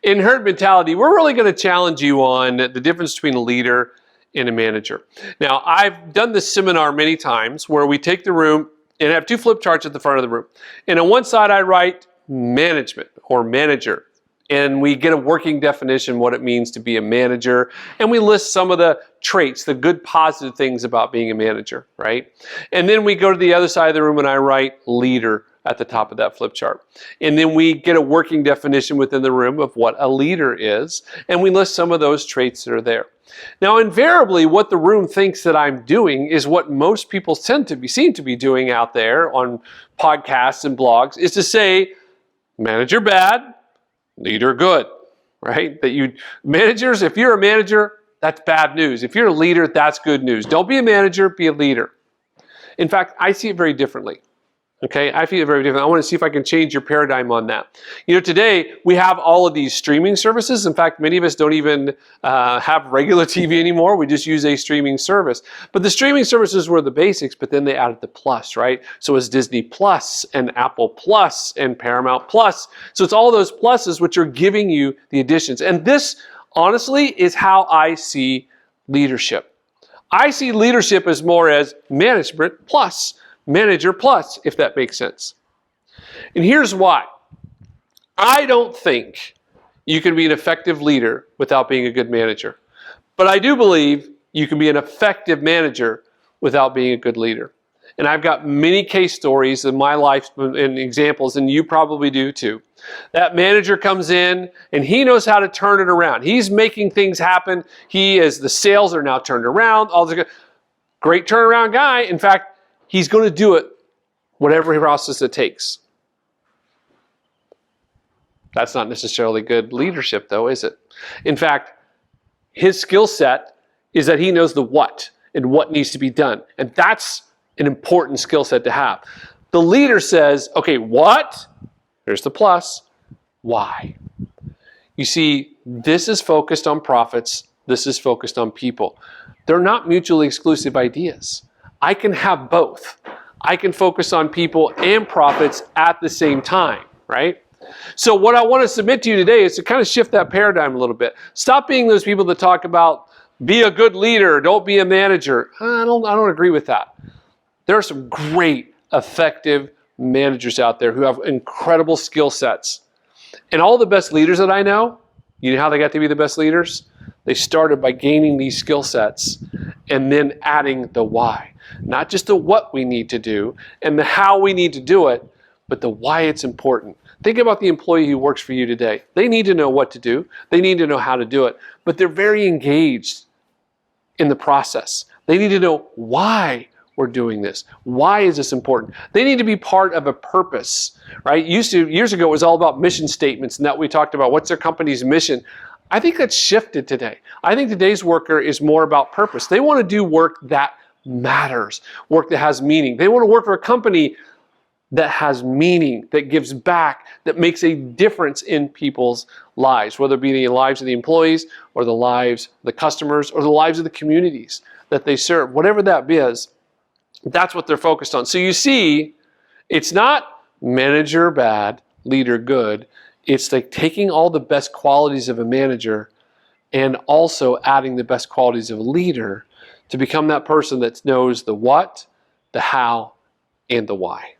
In herd mentality, we're really going to challenge you on the difference between a leader and a manager. Now, I've done this seminar many times where we take the room and have two flip charts at the front of the room. And on one side, I write management or manager. And we get a working definition, what it means to be a manager. And we list some of the traits, the good positive things about being a manager, right? And then we go to the other side of the room and I write leader at the top of that flip chart. And then we get a working definition within the room of what a leader is. And we list some of those traits that are there. Now, invariably, what the room thinks that I'm doing is what most people seem to be doing out there on podcasts and blogs, is to say, manager bad, leader good, right? Managers, if you're a manager, that's bad news. If you're a leader, that's good news. Don't be a manager, be a leader. In fact, I see it very differently. Okay, I feel it very different. I want to see if I can change your paradigm on that. You know, today we have all of these streaming services. In fact, many of us don't even have regular TV anymore. We just use a streaming service. But the streaming services were the basics, but then they added the plus, right? So it's Disney Plus and Apple Plus and Paramount Plus. So it's all those pluses which are giving you the additions. And this, honestly, is how I see leadership. I see leadership as more as management plus. Manager plus, if that makes sense. And here's why. I don't think you can be an effective leader without being a good manager. But I do believe you can be an effective manager without being a good leader. And I've got many case stories in my life and examples, and you probably do too. That manager comes in and he knows how to turn it around. He's making things happen. The sales are now turned around. Great turnaround guy. In fact, he's going to do it whatever process it takes. That's not necessarily good leadership, though, is it? In fact, his skill set is that he knows the what and what needs to be done. And that's an important skill set to have. The leader says, okay, what? Here's the plus. Why? You see, this is focused on profits. This is focused on people. They're not mutually exclusive ideas. I can have both. I can focus on people and profits at the same time, right? So what I want to submit to you today is to kind of shift that paradigm a little bit. Stop being those people that talk about be a good leader, don't be a manager. I don't agree with that. There are some great, effective managers out there who have incredible skill sets. And all the best leaders that I know, you know how they got to be the best leaders? They started by gaining these skill sets and then adding the why. Not just the what we need to do and the how we need to do it, but the why it's important. Think about the employee who works for you today. They need to know what to do. They need to know how to do it, but they're very engaged in the process. They need to know why we're doing this. Why is this important? They need to be part of a purpose, right? Years ago, it was all about mission statements, and that we talked about what's their company's mission. I think that's shifted today. I think today's worker is more about purpose. They want to do work that matters, work that has meaning. They want to work for a company that has meaning, that gives back, that makes a difference in people's lives, whether it be the lives of the employees or the lives of the customers or the lives of the communities that they serve. Whatever that is, that's what they're focused on. So you see, it's not manager bad, leader good. It's like taking all the best qualities of a manager and also adding the best qualities of a leader to become that person that knows the what, the how, and the why.